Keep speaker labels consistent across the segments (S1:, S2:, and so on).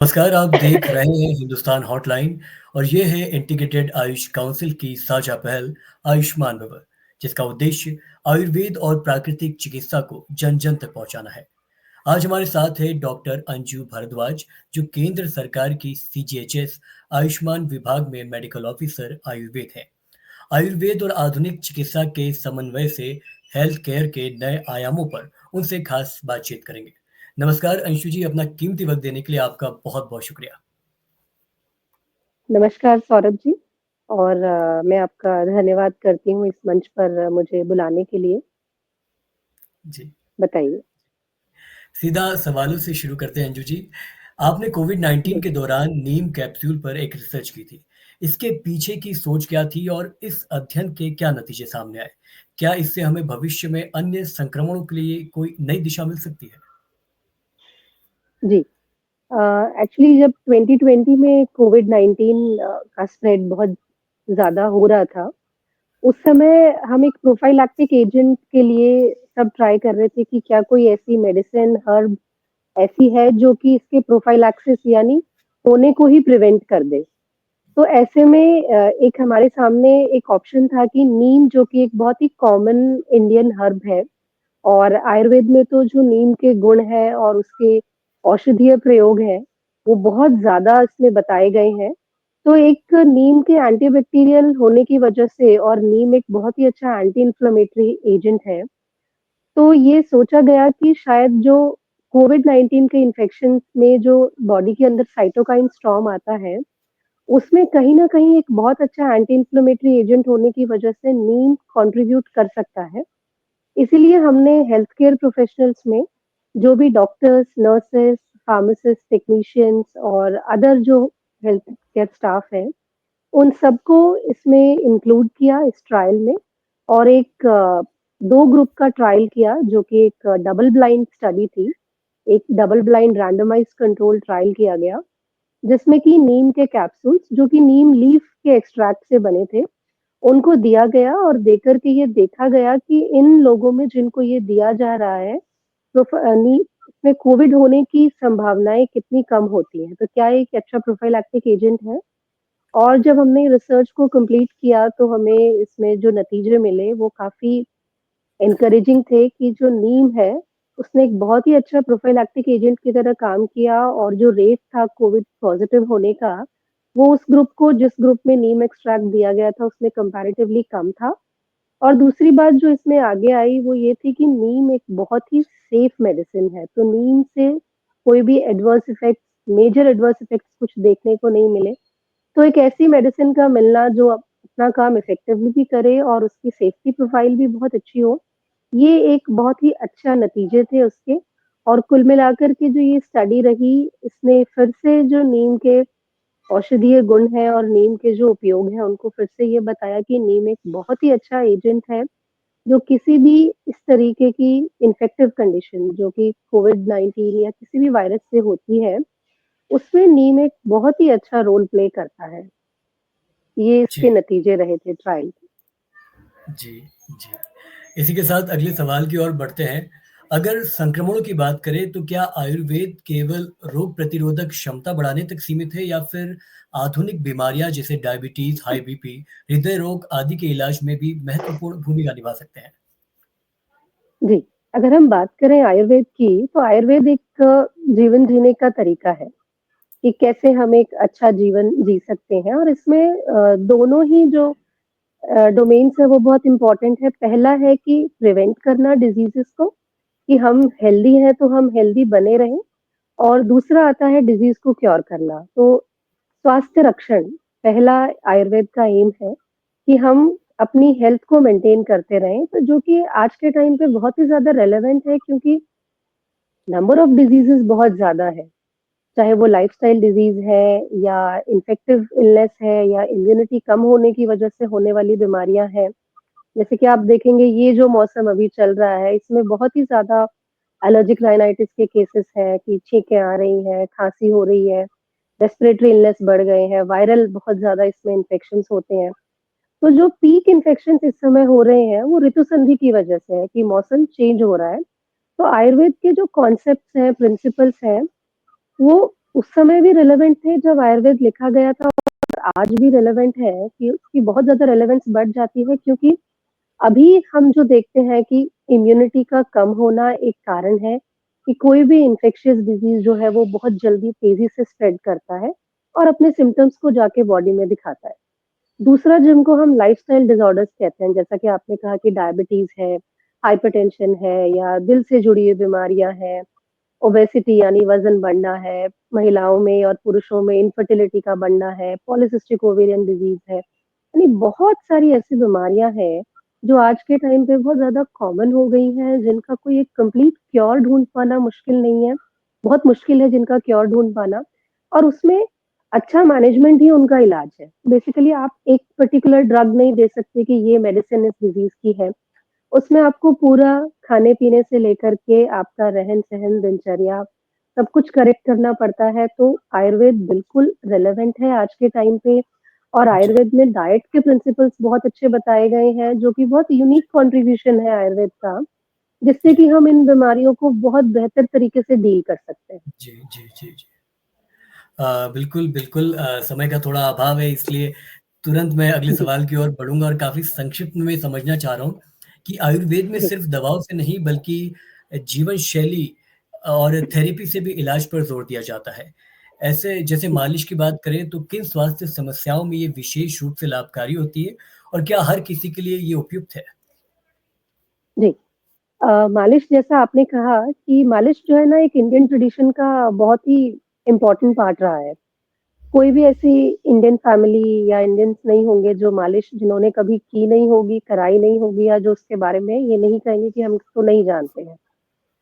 S1: नमस्कार, आप देख रहे हैं हिंदुस्तान हॉटलाइन और ये है इंटीग्रेटेड आयुष काउंसिल की साझा पहल आयुष्मान भव, जिसका उद्देश्य आयुर्वेद और प्राकृतिक चिकित्सा को जन-जन तक पहुंचाना है। आज हमारे साथ है डॉक्टर अंजू भारद्वाज, जो केंद्र सरकार की सीजीएचएस आयुष्मान विभाग में मेडिकल ऑफिसर आयुर्वेद हैं। आयुर्वेद और आधुनिक चिकित्सा के समन्वय से हेल्थ केयर के नए आयामों पर उनसे खास बातचीत करेंगे। नमस्कार अंशु जी, अपना कीमती वक्त देने के लिए आपका बहुत बहुत शुक्रिया।
S2: नमस्कार सौरभ जी और मैं आपका धन्यवाद करती हूँ इस मंच पर मुझे बुलाने के लिए।
S1: जी,
S2: बताइए।
S1: सीधा सवालों से शुरू करते हैं अंजू जी। आपने कोविड 19
S2: जी,
S1: के दौरान नीम कैप्सूल पर एक रिसर्च की थी। इसके पीछे की सोच क्या थी और इस अध्ययन के क्या नतीजे सामने आए? क्या इससे हमें भविष्य में अन्य संक्रमणों के लिए कोई नई दिशा मिल सकती है?
S2: जी। एक्चुअली जब 2020 में कोविड-19 का स्प्रेड बहुत ज़्यादा हो रहा था, उस समय हम एक प्रोफाइलैक्टिक एजेंट के लिए सब ट्राई कर रहे थे कि क्या कोई ऐसी मेडिसिन, हर्ब ऐसी है जो कि इसके प्रोफाइलैक्सिस यानी होने को ही प्रिवेंट कर दे। तो ऐसे में एक हमारे सामने एक ऑप्शन था कि नीम जो कि एक बहुत ही कॉमन इंडियन हर्ब है और आयुर्वेद में तो जो नीम के गुण हैं और उसके औषधीय प्रयोग हैं, वो बहुत ज़्यादा इसमें बताए गए हैं। तो एक नीम के एंटीबैक्टीरियल होने की वजह से और नीम एक बहुत ही अच्छा एंटी इन्फ्लेमेटरी एजेंट है, तो ये सोचा गया कि शायद जो कोविड-19 के इन्फेक्शन में जो बॉडी के अंदर साइटोकाइन स्टॉर्म आता है, उसमें कहीं न कहीं एक बहुत अच्छा एंटी इन्फ्लेमेटरी एजेंट होने की वजह से नीम कंट्रीब्यूट कर सकता है। इसीलिए हमने हेल्थ केयर प्रोफेशनल्स में जो भी डॉक्टर्स, नर्सेस, फार्मासिस्ट, टेक्नीशियंस और अदर जो हेल्थ केयर स्टाफ है, उन सबको इसमें इंक्लूड किया इस ट्रायल में और एक 2 ग्रुप का ट्रायल किया जो कि एक डबल ब्लाइंड स्टडी थी। एक double blind randomised control trial किया गया जिसमें कि नीम के कैप्सूल्स जो कि नीम लीफ के एक्सट्रैक्ट से बने थे, उनको दिया गया और देकर के ये देखा गया कि इन लोगों में जिनको ये दिया जा रहा है, नी इसमें कोविड होने की संभावनाएँ कितनी कम होती हैं। तो क्या ये एक अच्छा प्रोफाइलैक्टिक एजेंट है? और जब हमने रिसर्च को कंप्लीट किया तो हमें इसमें जो नतीजे मिले वो काफ़ी एनकरेजिंग थे कि जो नीम है, उसने एक बहुत ही अच्छा प्रोफाइलैक्टिक एजेंट की तरह काम किया और जो रेट था कोविड पॉज़िटिव होने का, वो उस ग्रुप को जिस ग्रुप में नीम एक्सट्रैक्ट दिया गया था, उसमें कंपैरेटिवली कम था। और दूसरी बात जो इसमें आगे आई वो ये थी कि नीम एक बहुत ही सेफ मेडिसिन है, तो नीम से कोई भी adverse effects major adverse effects कुछ देखने को नहीं मिले। तो एक ऐसी मेडिसिन का मिलना जो अपना काम इफ़ेक्टिवली भी करे और उसकी सेफ्टी प्रोफ़ाइल भी बहुत अच्छी हो, ये एक बहुत ही अच्छा नतीजे थे उसके और कुल मिलाकर के जो ये स्टडी रही, इसने फिर से जो नीम के औषधीय गुण हैं और नीम के जो उपयोग हैं, उनको फिर से ये बताया कि नीम एक बहुत ही अच्छा एजेंट है, जो किसी भी इस तरीके की इन्फेक्टिव कंडीशन जो कि कोविड-19 या किसी भी वायरस से होती है, उसमें नीम एक बहुत ही अच्छा रोल प्ले करता है। ये इसके
S1: जी,
S2: नतीजे रहे थे ट्रायल के।
S1: जी, जी। इसी के साथ अगले सवाल की ओर बढ़ते हैं। अगर संक्रमणों की बात करें तो क्या आयुर्वेद केवल रोग प्रतिरोधक क्षमता बढ़ाने तक सीमित है या फिर आधुनिक बीमारियां जैसे डायबिटीज, हाई बीपी, हृदय रोग आदि के इलाज में भी महत्वपूर्ण भूमिका निभा सकते हैं?
S2: जी, अगर हम बात करें आयुर्वेद की, तो आयुर्वेद एक जीवन जीने का तरीका है, कि कैसे हम एक अच्छा जीवन जी सकते हैं और इसमें दोनों ही जो डोमेन्स है वो बहुत इम्पोर्टेंट है। पहला है कि प्रिवेंट करना डिज़ीज़ेज़ को, कि हम हेल्दी हैं तो हम हेल्दी बने रहें और दूसरा आता है डिज़ीज़ को क्योर करना। तो स्वास्थ्य रक्षण पहला आयुर्वेद का एम है कि हम अपनी हेल्थ को मेंटेन करते रहें, तो जो कि आज के टाइम पे बहुत ही ज़्यादा रेलेवेंट है क्योंकि नंबर ऑफ डिज़ीज़ेज़ बहुत ज़्यादा है। चाहे वो लाइफ़स्टाइल डिज़ीज़ है या इन्फेक्टिव इलनेस है या इम्यूनिटी कम होने की वजह से होने वाली बीमारियाँ हैं। जैसे कि आप देखेंगे ये जो मौसम अभी चल रहा है, इसमें बहुत ही ज़्यादा एलर्जिक राइनाइटिस के केसेस हैं कि छींकें आ रही हैं, खाँसी हो रही है, रेस्पिरेटरी इलनेस बढ़ गए हैं, वायरल बहुत ज़्यादा इसमें इन्फेक्शंस होते हैं। तो जो पीक इन्फेक्शंस इस समय हो रहे हैं, वो ऋतु संधि की वजह से है कि मौसम चेंज हो रहा है। तो आयुर्वेद के जो कॉन्सेप्ट्स हैं, प्रिंसिपल्स हैं, वो उस समय भी रिलेवेंट थे जब आयुर्वेद लिखा गया था और आज भी रिलेवेंट है कि उसकी बहुत ज़्यादा रिलेवेंस बढ़ जाती है क्योंकि अभी हम जो देखते हैं कि इम्यूनिटी का कम होना एक कारण है कि कोई भी इन्फेक्शियस डिज़ीज़ जो है वो बहुत जल्दी तेज़ी से स्प्रेड करता है और अपने सिम्पटम्स को जाके बॉडी में दिखाता है। दूसरा जिनको हम लाइफ़स्टाइल डिसऑर्डर्स कहते हैं, जैसा कि आपने कहा कि डायबिटीज़ है, हाइपरटेंशन है या दिल से जुड़ी हुई बीमारियाँ हैं, ओबेसिटी यानी वज़न बढ़ना है, महिलाओं में और पुरुषों में इनफर्टिलिटी का बढ़ना है, पॉलिसिस्टिक ओवेरियन डिज़ीज़ है। यानी बहुत सारी ऐसी बीमारियाँ हैं, जो आज के टाइम पे बहुत ज़्यादा कॉमन हो गई हैं, जिनका कोई एक कंप्लीट क्योर ढूँढ पाना मुश्किल नहीं है। बहुत मुश्किल है जिनका क्योर ढूँढ पाना और उसमें अच्छा मैनेजमेंट ही उनका इलाज है। बेसिकली आप एक पर्टिकुलर ड्रग नहीं दे सकते कि ये मेडिसिन इस डिज़ीज़ की है। उसमें आपको पूरा खाने-पीने से लेकर के आपका रहन-सहन, दिनचर्या सब कुछ करेक्ट करना पड़ता है, तो आयुर्वेद बिल्कुल रिलेवेंट है आज के टाइम पे और
S1: जी।
S2: आयुर्वेद में डाइट के प्रिंसिपल्स बहुत अच्छे बताए गए हैं, जो कि बहुत यूनिक कंट्रीब्यूशन है आयुर्वेद का, जिससे
S1: जी।
S2: कि हम इन बीमारियों को बहुत बेहतर तरीके से डील कर सकते हैं।
S1: जी, जी, जी, जी। बिल्कुल, बिल्कुल समय का थोड़ा अभाव है इसलिए तुरंत मैं अगले
S2: जी,
S1: सवाल की ओर बढ़ूँगा और काफ़ी संक्षिप्त में समझना चाह रहा हूँ कि आयुर्वेद में
S2: जी,
S1: सिर्फ़ दवाओं से नहीं बल्कि जीवन शैली और थेरेपी से भी इलाज पर ज़ोर दिया जाता है। ऐसे जैसे
S2: जी,
S1: मालिश की बात करें तो किन स्वास्थ्य समस्याओं में ये विशेष रूप से लाभकारी होती है और क्या हर किसी के लिए ये उपयुक्त है?
S2: जी। मालिश जैसा आपने कहा कि मालिश जो है ना एक इंडियन ट्रेडिशन का बहुत ही इम्पोर्टेंट पार्ट रहा है। कोई भी ऐसी इंडियन फैमिली या इंडियंस नहीं होंगे जो मालिश जिन्होंने कभी की नहीं होगी, कराई नहीं होगी या जो उसके बारे में ये नहीं कहेंगे कि हम इसको नहीं जानते हैं।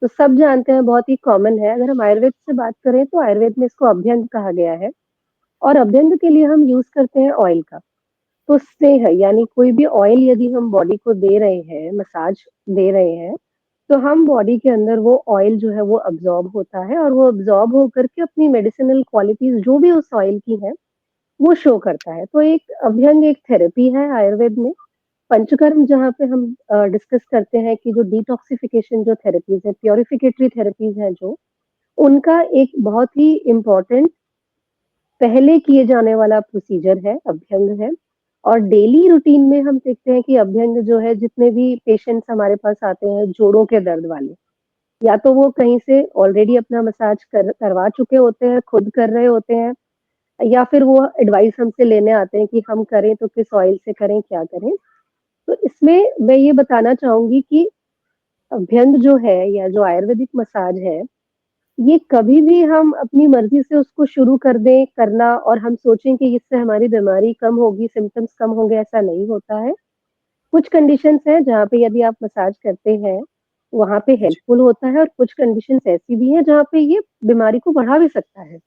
S2: तो सब जानते हैं, बहुत ही कॉमन है। अगर हम आयुर्वेद से बात करें तो आयुर्वेद में इसको अभ्यंग कहा गया है और अभ्यंग के लिए हम यूज़ करते हैं ऑयल का। तो स्नेह यानी कोई भी ऑयल यदि हम बॉडी को दे रहे हैं, मसाज दे रहे हैं, तो हम बॉडी के अंदर वो ऑयल जो है वो अब्ज़ॉर्ब होता है और वो अब्ज़ॉर्ब होकर के अपनी मेडिसिनल क्वालिटीज़ जो भी उस ऑयल की हैं, वो शो करता है। तो एक अभ्यंग एक थेरेपी है आयुर्वेद में। पंचकर्म जहाँ पे हम डिस्कस करते हैं कि जो डिटॉक्सिफिकेशन जो थेरेपीज़ हैं, प्यूरिफिकेटरी थेरेपीज़ हैं जो, उनका एक बहुत ही इम्पोर्टेंट पहले किए जाने वाला प्रोसीजर है, अभ्यंग है और डेली रूटीन में हम देखते हैं कि अभ्यंग जो है जितने भी पेशेंट्स हमारे पास आते हैं जोड़ों के दर्द वाले, या तो वो कहीं से ऑलरेडी अपना मसाज करवा चुके होते हैं, खुद कर रहे होते हैं या फिर वो एडवाइस हमसे लेने आते हैं कि हम करें तो किस ऑयल से करें, क्या करें? तो इसमें मैं ये बताना चाहूँगी कि अभ्यंग जो है या जो आयुर्वेदिक मसाज है, ये कभी भी हम अपनी मर्ज़ी से उसको शुरू कर दें करना और हम सोचें कि इससे हमारी बीमारी कम होगी, सिम्पटम्स कम होंगे, ऐसा नहीं होता है। कुछ कंडीशंस हैं जहाँ पे यदि आप मसाज करते हैं, वहाँ पे
S1: जी,
S2: हेल्पफुल होता है और कुछ कंडीशंस ऐसी भी हैं जहाँ पे ये बीमारी को बढ़ा भी सकता है।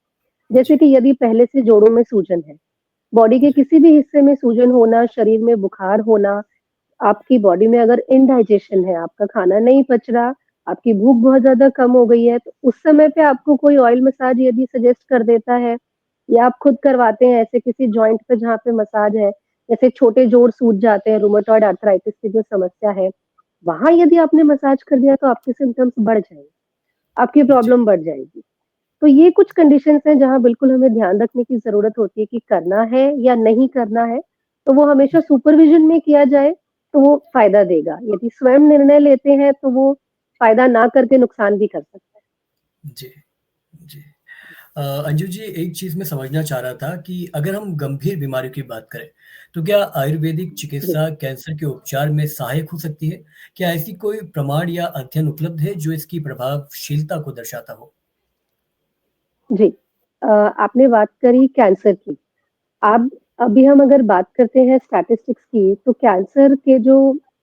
S2: जैसे
S1: जी,
S2: कि यदि पहले से जोड़ों में सूजन है, बॉडी के
S1: जी,
S2: किसी भी हिस्से में सूजन होना, शरीर में बुखार होना, आपकी बॉडी में अगर इनडाइजेशन है, आपका खाना नहीं पच रहा, आपकी भूख बहुत ज़्यादा कम हो गई है, तो उस समय पे आपको कोई ऑयल मसाज यदि सजेस्ट कर देता है या आप खुद करवाते हैं ऐसे किसी जॉइंट पे जहाँ पे मसाज है, जैसे छोटे जोड़ सूज जाते हैं, रूमेटॉइड आर्थराइटिस की जो समस्या है, वहाँ यदि आपने मसाज कर दिया तो आपके सिम्पटम्स बढ़ जाएँगे, आपकी
S1: जी,
S2: प्रॉब्लम बढ़ जाएगी। तो ये कुछ कंडीशंस हैं जहाँ बिल्कुल हमें ध्यान रखने की ज़रूरत होती है कि करना है या नहीं करना है, तो वो हमेशा सुपरविज़न में किया जाए, तो वो फ़ायदा देगा। यदि स्वयं निर्णय लेते हैं, तो वो फ़ायदा ना करके नुकसान भी कर सकता है।
S1: जी, जी। अंजू जी एक चीज़ मैं समझना चाह रहा था कि अगर हम गंभीर बीमारियों की बात करें, तो क्या आयुर्वेदिक
S2: जी,
S1: चिकित्सा कैंसर के उपचार में सहायक हो सकती है? क्या ऐसी कोई प्रमाण या अध्ययन उपलब्ध है जो इसकी प्रभावशीलता को दर्शाता हो?
S2: जी। आपने बात करी कैंसर की। अब अभी हम अगर बात करते हैं स्टैटिस्टिक्स की, तो कैंसर के जो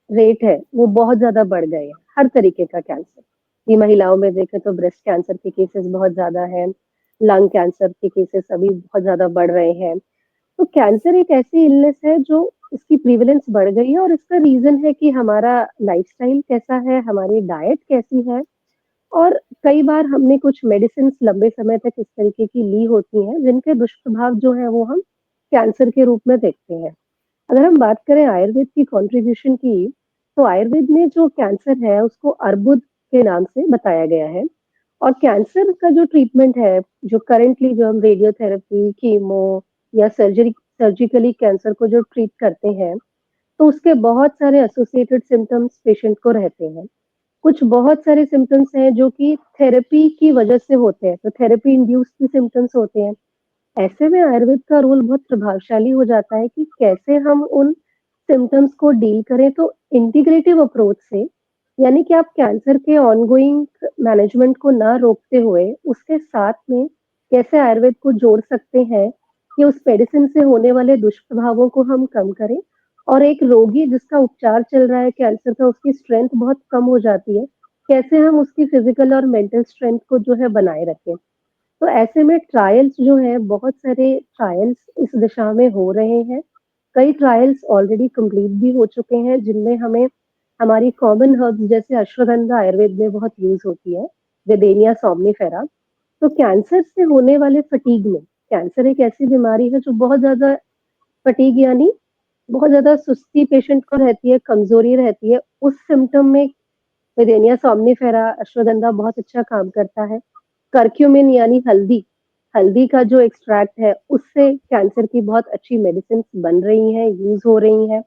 S2: रेट है, वो बहुत ज़्यादा बढ़ गए हैं, हर तरीके का कैंसर। ये महिलाओं में देखें तो ब्रेस्ट कैंसर के केसेज़ बहुत ज़्यादा हैं, लंग कैंसर के केसेज़ अभी बहुत ज़्यादा बढ़ रहे हैं। तो कैंसर एक ऐसी इलनेस है जो इसकी प्रेवलेंस बढ़ गई है और इसका रीज़न है कि हमारा लाइफ़स्टाइल कैसा है, हमारी डाइट कैसी है और कई बार हमने कुछ मेडिसिन्स लंबे समय तक इस तरीके की ली होती हैं, जिनके दुष्प्रभाव जो हैं वो हम कैंसर के रूप में देखते हैं। अगर हम बात करें आयुर्वेद की कंट्रीब्यूशन की, तो आयुर्वेद में जो कैंसर है उसको अर्बुद के नाम से बताया गया है और कैंसर का जो ट्रीटमेंट है, जो करंटली जो हम रेडियोथेरेपी, कीमो या सर्जिकली कैंसर को जो ट्रीट करते हैं, तो उसके बहुत सारे एसोसिएटेड सिम्पटम्स पेशेंट को रहते हैं। कुछ बहुत सारे सिम्पटम्स हैं जो कि थेरेपी की वजह से होते हैं, तो थेरेपी इंड्यूस्ड भी सिम्पटम्स होते हैं। ऐसे में आयुर्वेद का रोल बहुत प्रभावशाली हो जाता है कि कैसे हम उन सिम्पटम्स को डील करें, तो इंटीग्रेटिव अप्रोच से, यानी कि आप कैंसर के ऑनगोइंग मैनेजमेंट को ना रोकते हुए उसके साथ में कैसे आयुर्वेद को जोड़ सकते हैं कि उस मेडिसिन से होने वाले दुष्प्रभावों को हम कम करें, और एक रोगी जिसका उपचार चल रहा है कैंसर का, उसकी स्ट्रेंथ बहुत कम हो जाती है, कैसे हम उसकी फिजिकल और मेंटल स्ट्रेंथ को जो है बनाए रखें। तो ऐसे में ट्रायल्स जो हैं, बहुत सारे ट्रायल्स इस दिशा में हो रहे हैं। कई ट्रायल्स ऑलरेडी कंप्लीट भी हो चुके हैं, जिनमें हमें हमारी कॉमन हर्ब्स जैसे अश्वगंधा आयुर्वेद में बहुत यूज़ होती है, विदेनिया सोमनिफेरा। तो कैंसर से होने वाले फटीग में, कैंसर एक ऐसी बीमारी है जो बहुत ज़्यादा फटीग यानी बहुत ज़्यादा सुस्ती पेशेंट को रहती है, कमज़ोरी रहती है। उस सिम्पटम में विदेनिया सोमनिफेरा, अश्वगंधा बहुत अच्छा काम करता है। करक्यूमिन यानी हल्दी, हल्दी का जो एक्सट्रैक्ट है, उससे कैंसर की बहुत अच्छी मेडिसिन्स बन रही हैं, यूज़ हो रही हैं।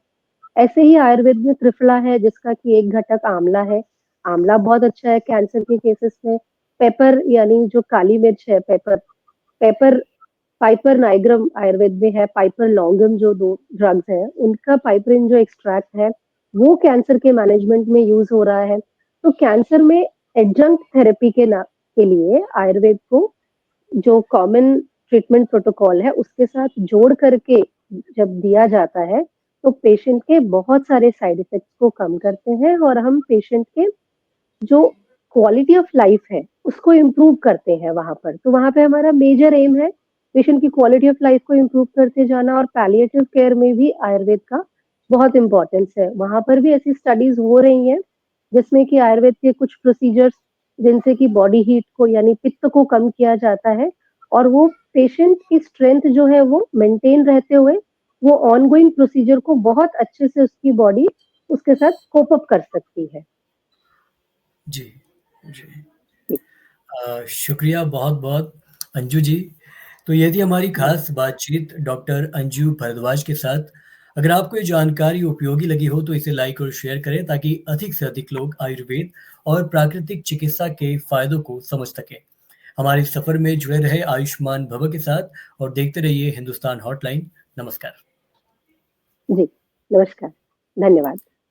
S2: ऐसे ही आयुर्वेद में त्रिफला है, जिसका कि एक घटक आंवला है। आंवला बहुत अच्छा है कैंसर के केसेस में। पेपर यानी जो काली मिर्च है, paper, paper Piper nigrum Ayurveda में है, पाइपर लॉन्गम जो 2 ड्रग्स हैं, उनका पाइपरिन जो एक्सट्रैक्ट है, वो कैंसर के मैनेजमेंट में यूज़ हो रहा है। तो कैंसर में एडजंक्ट थेरेपी के लिए आयुर्वेद को जो कॉमन ट्रीटमेंट प्रोटोकॉल है, उसके साथ जोड़ करके जब दिया जाता है, तो पेशेंट के बहुत सारे साइड इफ़ेक्ट्स को कम करते हैं और हम पेशेंट के जो क्वालिटी ऑफ लाइफ है, उसको इम्प्रूव करते हैं वहाँ पर। तो वहाँ पे हमारा मेजर एम है, पेशेंट की क्वालिटी ऑफ लाइफ को इम्प्रूव करते जाना, और पैलिएटिव केयर में भी आयुर्वेद का बहुत इम्पोर्टेंस है। वहाँ पर भी ऐसी स्टडीज़ हो रही हैं, जिसमें कि आयुर्वेद के कुछ प्रोसीजर्स, जिनसे कि बॉडी हीट को यानी पित्त को कम किया जाता है, और वो पेशेंट की स्ट्रेंथ जो है वो मेंटेन रहते हुए, वो ऑनगोइंग प्रोसीजर को बहुत अच्छे से उसकी बॉडी उसके साथ कोप अप कर सकती है।
S1: जी, जी।
S2: जी,
S1: शुक्रिया बहुत-बहुत अंजू जी। तो ये थी हमारी
S2: जी,
S1: खास बातचीत डॉक्टर अंजू भारद्वाज के साथ। अगर आपको ये जानकारी उपयोगी लगी हो तो इसे लाइक और शेयर करें ताकि अधिक से अधिक लोग आयुर्वेद और प्राकृतिक चिकित्सा के फायदों को समझ सकें। हमारे सफर में जुड़े रहे आयुष्मान भव के साथ और देखते रहिए हिंदुस्तान हॉटलाइन। नमस्कार।
S2: जी, नमस्कार, धन्यवाद।